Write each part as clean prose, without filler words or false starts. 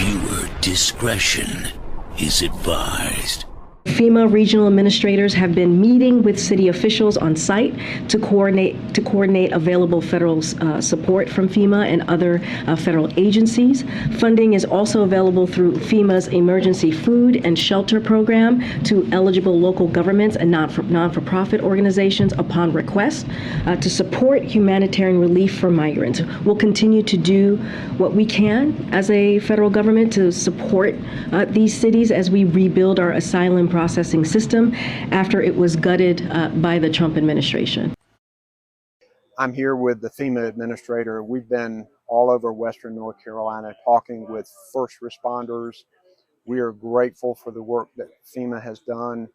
Viewer discretion is advised. FEMA regional administrators have been meeting with city officials on site to coordinate available federal support from FEMA and other federal agencies. Funding is also available through FEMA's emergency food and shelter program to eligible local governments and non-for-profit organizations upon request to support humanitarian relief for migrants. We'll continue to do what we can as a federal government to support these cities as we rebuild our asylum processing system after it was gutted by the Trump administration. I'm here with the FEMA administrator. We've been all over Western North Carolina talking with first responders. We are grateful for the work that FEMA has done.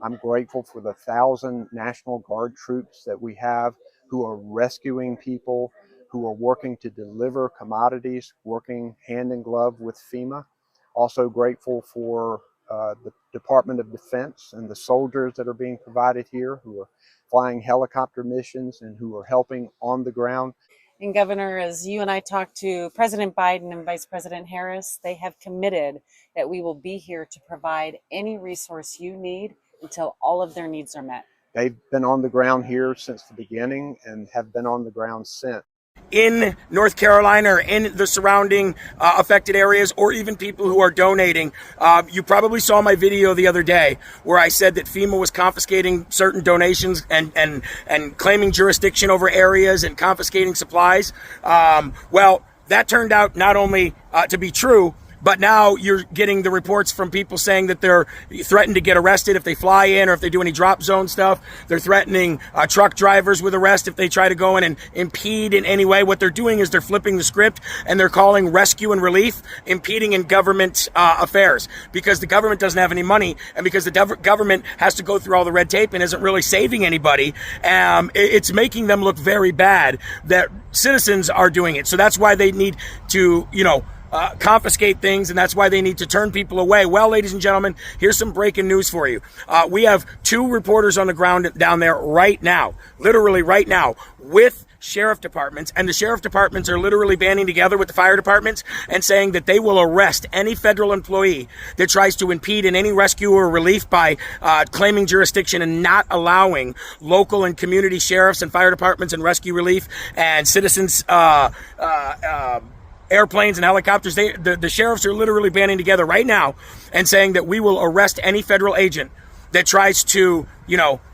I'm grateful for the 1,000 National Guard troops that we have who are rescuing people, who are working to deliver commodities, working hand in glove with FEMA. Also grateful for the Department of Defense and the soldiers that are being provided here who are flying helicopter missions and who are helping on the ground. And Governor, as you and I talked to President Biden and Vice President Harris, they have committed that we will be here to provide any resource you need until all of their needs are met. They've been on the ground here since the beginning and have been on the ground since. In North Carolina or in the surrounding affected areas, or even people who are donating. You probably saw my video the other day where I said that FEMA was confiscating certain donations and claiming jurisdiction over areas and confiscating supplies. Well, that turned out not only to be true, but now you're getting the reports from people saying that they're threatened to get arrested if they fly in or if they do any drop zone stuff. They're threatening truck drivers with arrest if they try to go in and impede in any way. What they're doing is they're flipping the script and they're calling rescue and relief impeding in government affairs, because the government doesn't have any money and because the government has to go through all the red tape and isn't really saving anybody. It's making them look very bad that citizens are doing it. So that's why they need to, confiscate things, and that's why they need to turn people away. Well, ladies and gentlemen, here's some breaking news for you. We have 2 reporters on the ground down there right now, literally right now, with sheriff departments, and the sheriff departments are literally banding together with the fire departments and saying that they will arrest any federal employee that tries to impede in any rescue or relief by claiming jurisdiction and not allowing local and community sheriffs and fire departments and rescue relief and citizens airplanes and helicopters. The sheriffs are literally banding together right now and saying that we will arrest any federal agent that tries to,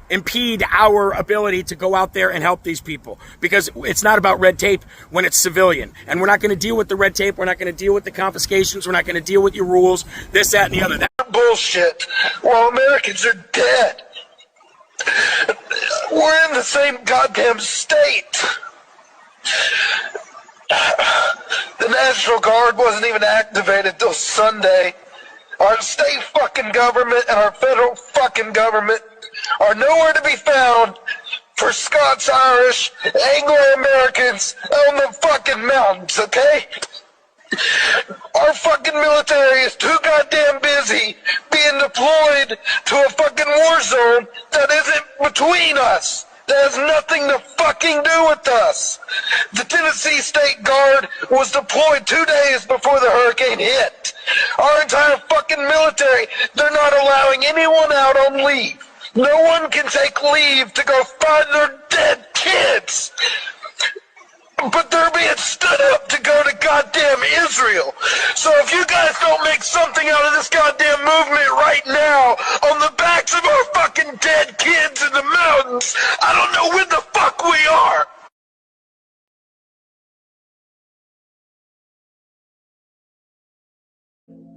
impede our ability to go out there and help these people, because it's not about red tape when it's civilian. And we're not going to deal with the red tape. We're not going to deal with the confiscations. We're not going to deal with your rules, this, that, and the other. That bullshit. While Americans are dead, we're in the same goddamn state. The National Guard wasn't even activated till Sunday. Our state fucking government and our federal fucking government are nowhere to be found for Scots-Irish, Anglo-Americans on the fucking mountains, okay? Our fucking military is too goddamn busy being deployed to a fucking war zone that isn't between us. That has nothing to fucking do with us. The Tennessee State Guard was deployed 2 days before the hurricane hit. Our entire fucking military, they're not allowing anyone out on leave. No one can take leave to go find their dead kids. But they're being stood up to go to goddamn Israel. So if you guys don't make something out of this goddamn movement right now on the backs of our fucking dead kids in the mountains, I don't know where the fuck we are.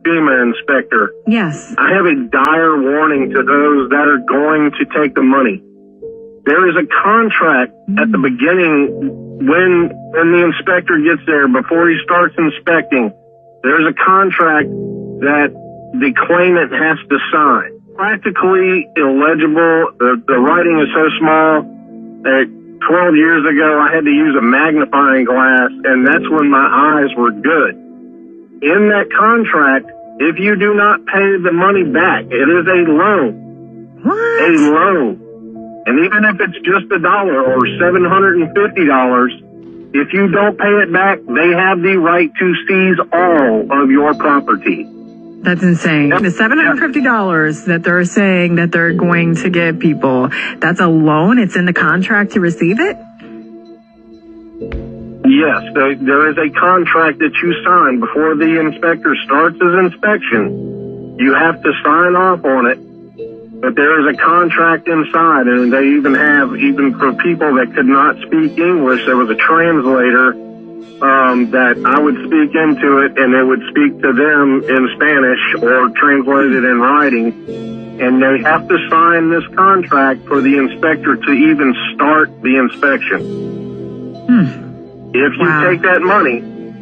FEMA inspector. Yes. I have a dire warning to those that are going to take the money. There is a contract at the beginning when the inspector gets there, before he starts inspecting. There's a contract that the claimant has to sign. Practically illegible. The writing is so small that 12 years ago I had to use a magnifying glass, and that's when my eyes were good. In that contract, if you do not pay the money back, it is a loan. What? A loan. And even if it's just $1 or $750, If you don't pay it back, they have the right to seize all of your property. That's insane. The $750 that they're saying that they're going to give people, that's a loan? It's in the contract to receive it? Yes, there is a contract that you sign before the inspector starts his inspection. You have to sign off on it. But there is a contract inside, and they even for people that could not speak English, there was a translator that I would speak into it, and they would speak to them in Spanish or translate it in writing. And they have to sign this contract for the inspector to even start the inspection. If you take that money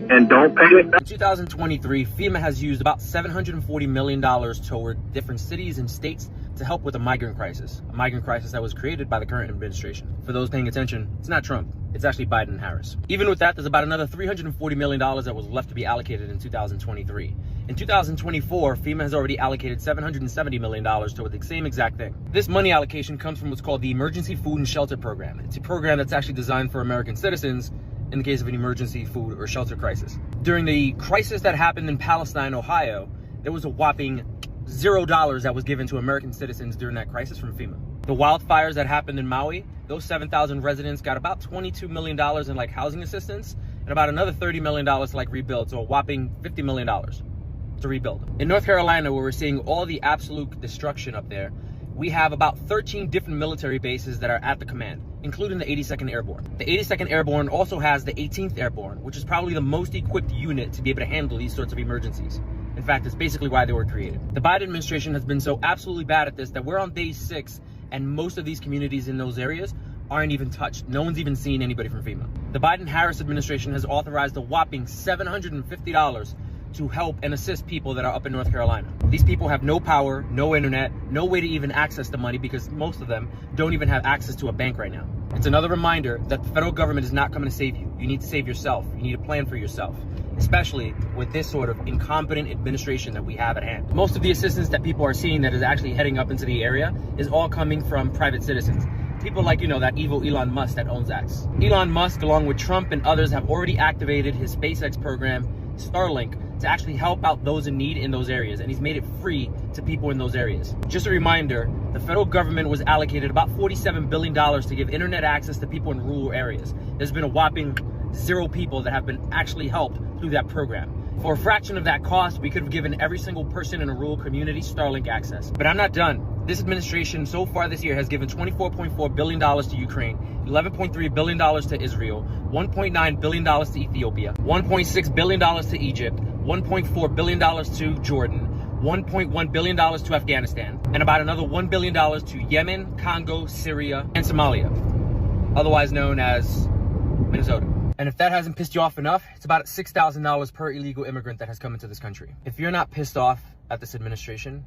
and don't pay it back. In 2023, FEMA has used about $740 million toward different cities and states to help with a migrant crisis that was created by the current administration. For those paying attention, it's not Trump, it's actually Biden and Harris. Even with that, there's about another $340 million that was left to be allocated in 2023. In 2024, FEMA has already allocated $770 million toward the same exact thing. This money allocation comes from what's called the Emergency Food and Shelter Program. It's a program that's actually designed for American citizens in the case of an emergency food or shelter crisis. During the crisis that happened in Palestine, Ohio, there was a whopping $0 that was given to American citizens during that crisis from FEMA. The wildfires that happened in Maui, those 7,000 residents got about $22 million in like housing assistance and about another $30 million to like rebuild, so a whopping $50 million to rebuild. In North Carolina, where we're seeing all the absolute destruction up there, we have about 13 different military bases that are at the command, including the 82nd Airborne. The 82nd Airborne also has the 18th Airborne, which is probably the most equipped unit to be able to handle these sorts of emergencies. In fact, it's basically why they were created. The Biden administration has been so absolutely bad at this that we're on day 6 and most of these communities in those areas aren't even touched. No one's even seen anybody from FEMA. The Biden-Harris administration has authorized a whopping $750 to help and assist people that are up in North Carolina. These people have no power, no internet, no way to even access the money because most of them don't even have access to a bank right now. It's another reminder that the federal government is not coming to save you. You need to save yourself. You need a plan for yourself, especially with this sort of incompetent administration that we have at hand. Most of the assistance that people are seeing that is actually heading up into the area is all coming from private citizens. People like, that evil Elon Musk that owns X. Elon Musk, along with Trump and others, have already activated his SpaceX program, Starlink, to actually help out those in need in those areas, and he's made it free to people in those areas. Just a reminder, the federal government was allocated about $47 billion to give internet access to people in rural areas. There's been a whopping 0 people that have been actually helped through that program. For a fraction of that cost, we could have given every single person in a rural community Starlink access. But I'm not done. This administration so far this year has given $24.4 billion to Ukraine, $11.3 billion to Israel, $1.9 billion to Ethiopia, $1.6 billion to Egypt, $1.4 billion to Jordan, $1.1 billion to Afghanistan, and about another $1 billion to Yemen, Congo, Syria, and Somalia, otherwise known as Minnesota. And if that hasn't pissed you off enough, it's about $6,000 per illegal immigrant that has come into this country. If you're not pissed off at this administration,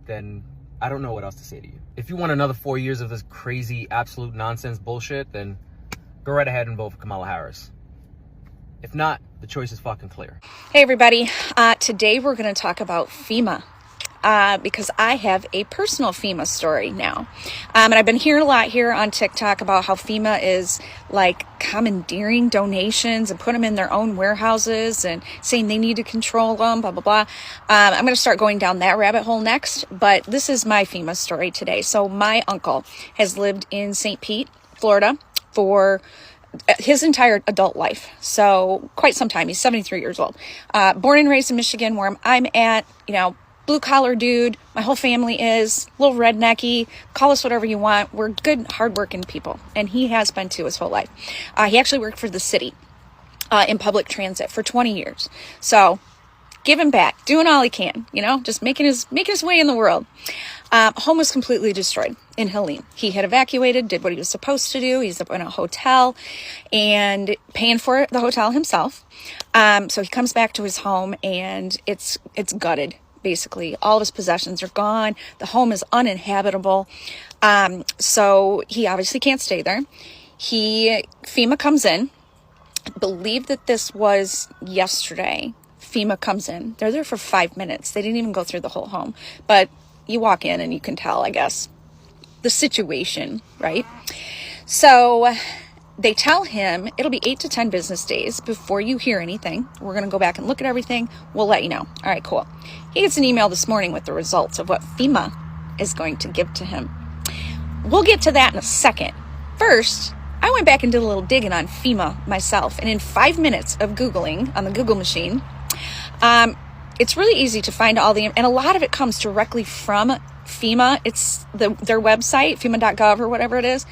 then I don't know what else to say to you. If you want another 4 years of this crazy, absolute nonsense bullshit, then go right ahead and vote for Kamala Harris. If not, the choice is fucking clear. Hey everybody, today we're going to talk about FEMA. Because I have a personal FEMA story now. And I've been hearing a lot here on TikTok about how FEMA is like commandeering donations and put them in their own warehouses and saying they need to control them, blah, blah, blah. I'm going to start going down that rabbit hole next, but this is my FEMA story today. So my uncle has lived in St. Pete, Florida for his entire adult life. So quite some time. He's 73 years old. Born and raised in Michigan, where I'm at, blue collar dude. My whole family is a little rednecky. Call us whatever you want. We're good, hardworking people. And he has been too his whole life. He actually worked for the city in public transit for 20 years. So giving back, doing all he can, just making his way in the world. Home was completely destroyed in Helene. He had evacuated, did what he was supposed to do. He's up in a hotel and paying for the hotel himself. So he comes back to his home and it's gutted. Basically, all of his possessions are gone. The home is uninhabitable. So he obviously can't stay there. FEMA comes in. I believe that this was yesterday. FEMA comes in. They're there for 5 minutes. They didn't even go through the whole home. But you walk in and you can tell, I guess, the situation, right? So they tell him it'll be 8 to 10 business days before you hear anything. We're going to go back and look at everything. We'll let you know. All right, cool. He gets an email this morning with the results of what FEMA is going to give to him. We'll get to that in a second. First, I went back and did a little digging on FEMA myself. And in 5 minutes of Googling on the Google machine, it's really easy to find all the, and a lot of it comes directly from FEMA. It's their website, FEMA.gov or whatever it is.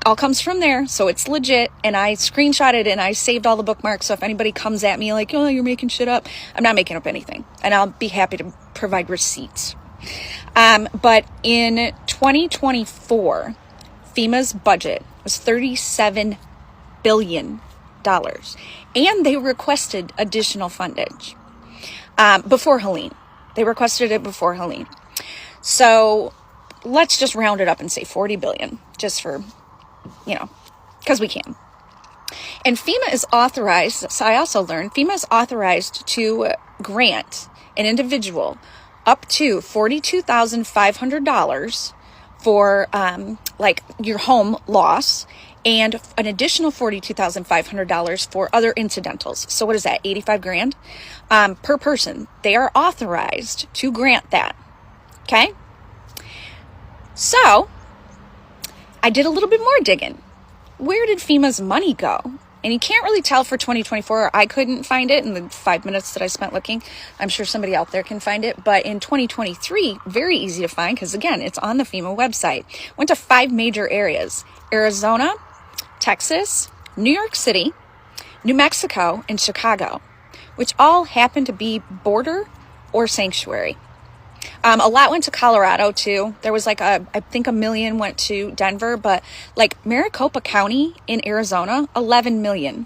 All comes from there, so it's legit. And I screenshotted it and I saved all the bookmarks. So if anybody comes at me like, oh, you're making shit up, I'm not making up anything. And I'll be happy to provide receipts. But in 2024, FEMA's budget was $37 billion. And they requested additional fundage before Helene. They requested it before Helene. So let's just round it up and say 40 billion, just for, because we can. And FEMA is authorized, so I also learned, FEMA is authorized to grant an individual up to $42,500 for like your home loss, and an additional $42,500 for other incidentals. So what is that? 85 grand per person. They are authorized to grant that. Okay. So I did a little bit more digging. Where did FEMA's money go? And you can't really tell for 2024. I couldn't find it in the 5 minutes that I spent looking. I'm sure somebody out there can find it. But in 2023, very easy to find because, again, it's on the FEMA website. Went to 5 major areas: Arizona, Texas, New York City, New Mexico, and Chicago, which all happen to be border or sanctuary. A lot went to Colorado too. There was I think $1 million went to Denver, but like Maricopa County in Arizona, 11 million.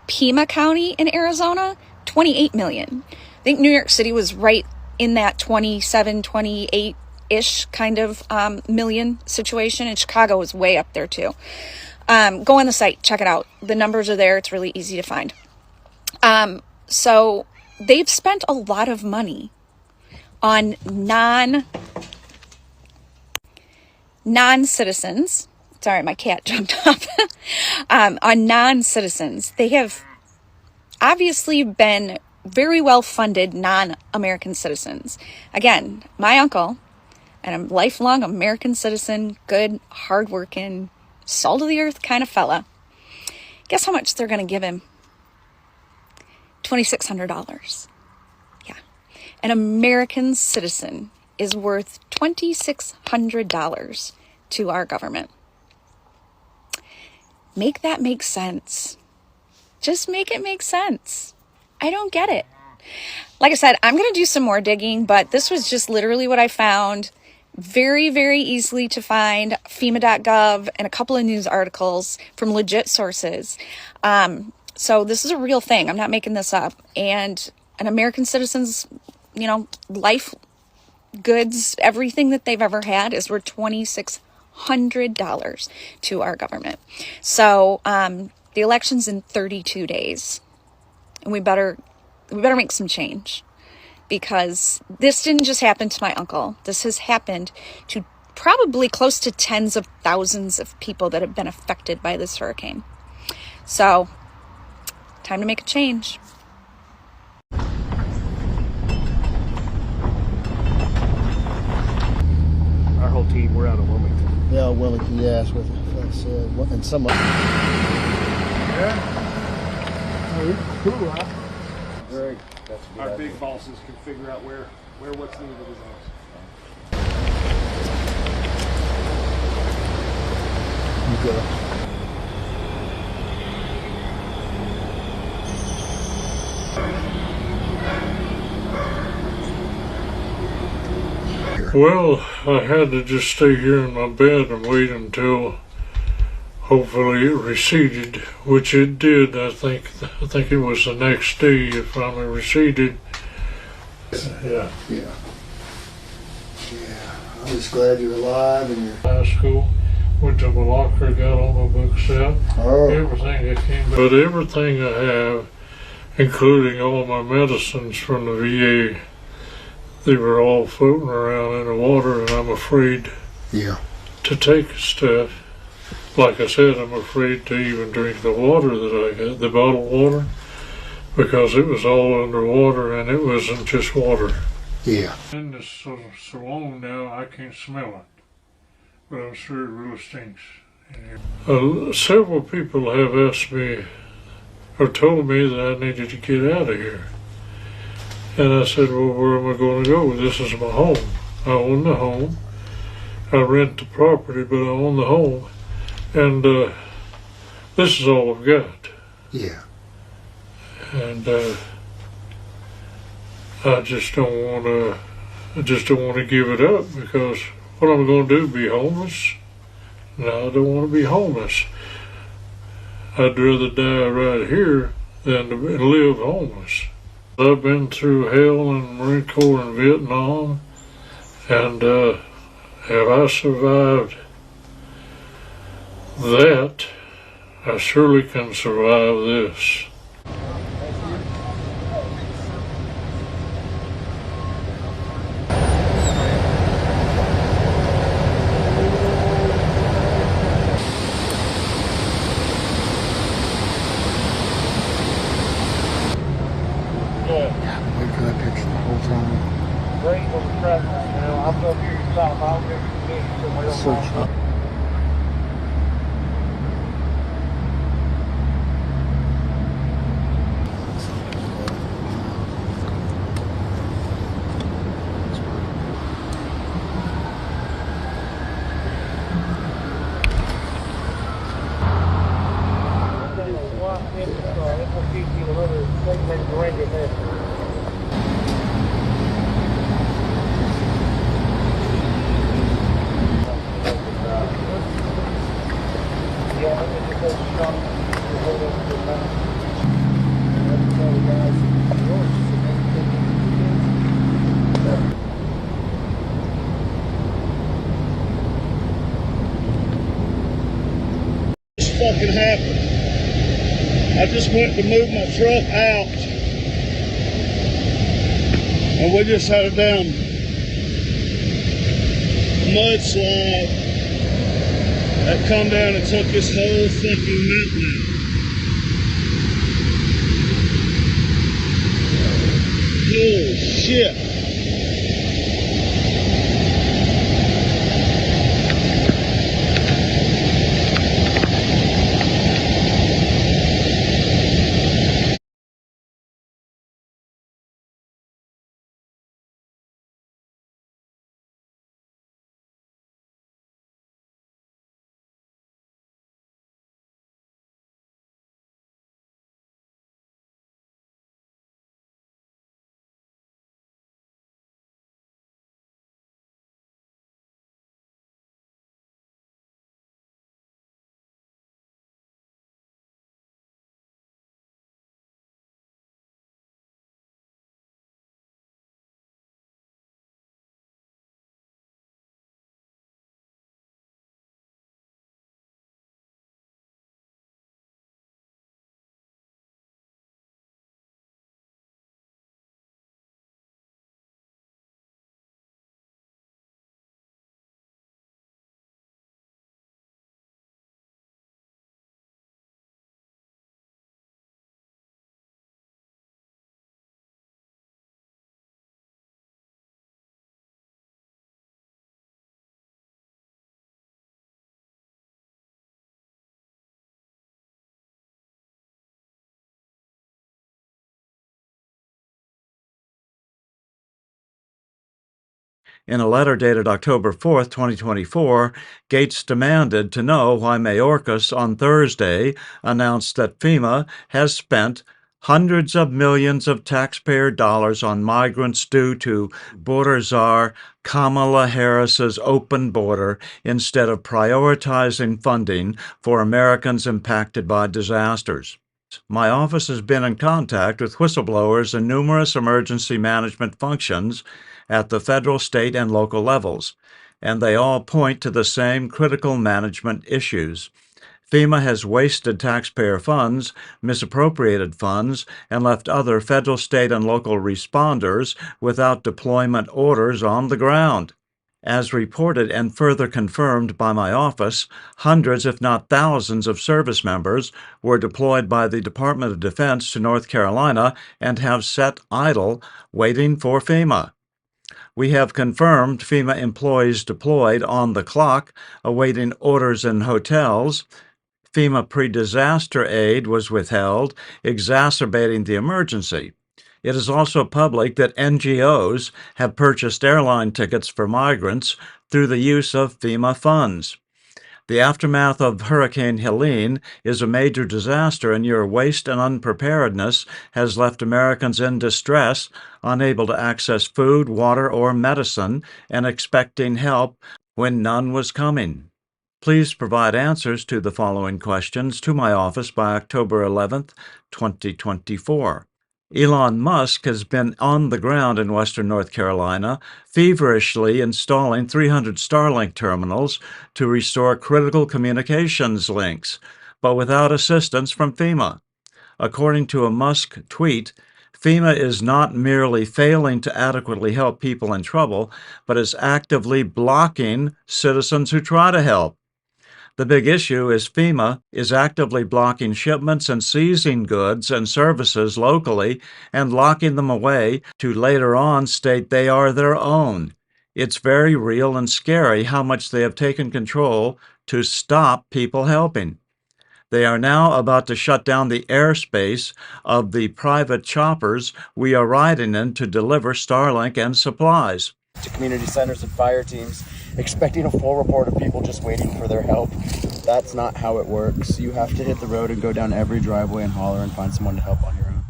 Pima County in Arizona, 28 million. I think New York City was right in that 27, 28-ish kind of million situation, and Chicago was way up there too. Go on the site, check it out. The numbers are there. It's really easy to find. So they've spent a lot of money on non-citizens. Sorry, my cat jumped up. On non-citizens. They have obviously been very well funded non-American citizens. Again, my uncle, and a lifelong American citizen, good, hardworking, salt of the earth kind of fella. Guess how much they're going to give him? $2,600. Yeah. An American citizen is worth $2,600 to our government. Make that make sense. Just make it make sense. I don't get it. Like I said, I'm going to do some more digging, but this was just literally what I found. Very, very easily to find. FEMA.gov and a couple of news articles from legit sources. So this is a real thing. I'm not making this up. And an American citizen's, life, goods, everything that they've ever had is worth $2,600 to our government. So the election's in 32 days, and we better make some change, because this didn't just happen to my uncle. This has happened to probably close to tens of thousands of people that have been affected by this hurricane. So, time to make a change. Our whole team, we're out of Wilmington. Yeah, Wilmington, yes, with us, and some of Yeah. Cool, huh? Very. Our big bosses can figure out where what's needed is ours. You go. Well, I had to just stay here in my bed and wait until hopefully it receded, which it did. I think it was the next day it finally receded. Yeah. I'm just glad you're alive and you're High school, went to my locker, got all my books out, everything that came back. But everything I have, including all my medicines from the VA, they were all floating around in the water, and I'm afraid to take stuff. like I said, I'm afraid to even drink the water that I got, the bottled water, because it was all underwater and it wasn't just water. Yeah. And it's so long now I can't smell it, but I'm sure it really stinks. Several people have asked me or told me that I needed to get out of here. And I said, well, where am I going to go? This is my home. I own the home. I rent the property, but I own the home. And this is all I've got. Yeah. And I just don't want to give it up, because what am I going to do, be homeless? No, I don't want to be homeless. I'd rather die right here than to live homeless. I've been through hell in the Marine Corps in Vietnam, and have I survived that, I surely can survive this. Wait for that picture the whole time. I'm up here to stop. I'll get you Search. Fucking happened. I just went to move my truck out, and we just had a damn mudslide that come down and took this whole fucking mountain out. Holy shit. In a letter dated October 4th, 2024, Gates demanded to know why Mayorkas on Thursday announced that FEMA has spent hundreds of millions of taxpayer dollars on migrants due to border czar Kamala Harris's open border instead of prioritizing funding for Americans impacted by disasters. My office has been in contact with whistleblowers in numerous emergency management functions at the federal, state, and local levels, and they all point to the same critical management issues. FEMA has wasted taxpayer funds, misappropriated funds, and left other federal, state, and local responders without deployment orders on the ground. As reported and further confirmed by my office, hundreds, if not thousands, of service members were deployed by the Department of Defense to North Carolina and have sat idle, waiting for FEMA. We have confirmed FEMA employees deployed on the clock, awaiting orders in hotels. FEMA pre-disaster aid was withheld, exacerbating the emergency. It is also public that NGOs have purchased airline tickets for migrants through the use of FEMA funds. The aftermath of Hurricane Helene is a major disaster, and your waste and unpreparedness has left Americans in distress, unable to access food, water, or medicine, and expecting help when none was coming. Please provide answers to the following questions to my office by October 11th, 2024. Elon Musk has been on the ground in western North Carolina, feverishly installing 300 Starlink terminals to restore critical communications links, but without assistance from FEMA. According to a Musk tweet, FEMA is not merely failing to adequately help people in trouble, but is actively blocking citizens who try to help. The big issue is FEMA is actively blocking shipments and seizing goods and services locally and locking them away to later on state they are their own. It's very real and scary how much they have taken control to stop people helping. They are now about to shut down the airspace of the private choppers we are riding in to deliver Starlink and supplies. To community centers and fire teams, expecting a full report of people just waiting for their help. That's not how it works. You have to hit the road and go down every driveway and holler and find someone to help on your own.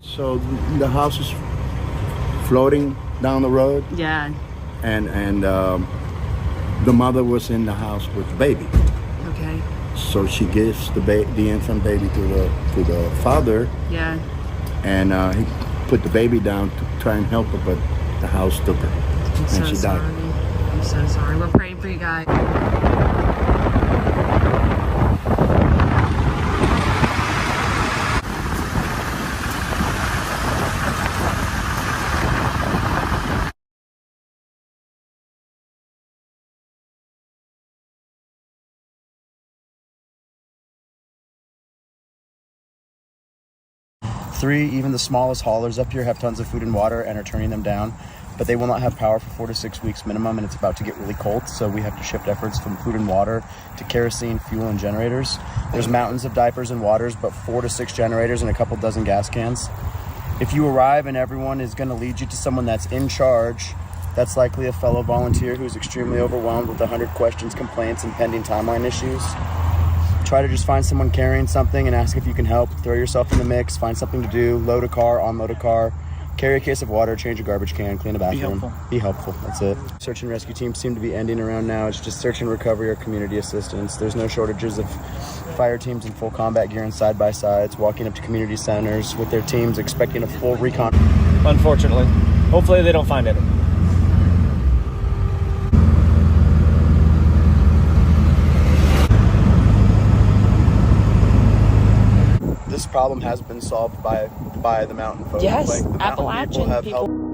So the house is floating down the road. Yeah. And the mother was in the house with the baby. Okay. So she gives the infant baby to the father. Yeah. And he put the baby down to try and help her, but the house took her, and she died. I'm so sorry. We're praying for you guys. Three, even the smallest haulers up here have tons of food and water and are turning them down, but they will not have power for 4 to 6 weeks minimum, and it's about to get really cold, so we have to shift efforts from food and water to kerosene, fuel, and generators. There's mountains of diapers and waters, but 4 to 6 generators and a couple dozen gas cans. If you arrive and everyone is going to lead you to someone that's in charge, that's likely a fellow volunteer who's extremely overwhelmed with 100 questions, complaints, and pending timeline issues. Try to just find someone carrying something and ask if you can help. Throw yourself in the mix, find something to do, load a car, unload a car, carry a case of water, change a garbage can, clean a bathroom. Be helpful. That's it. Search and rescue teams seem to be ending around now. It's just search and recovery or community assistance. There's no shortages of fire teams in full combat gear and side-by-sides, walking up to community centers with their teams expecting a full recon. Unfortunately. Hopefully they don't find any. This problem has been solved by the mountain folks. Yes, like the Appalachian mountain people have people. helped.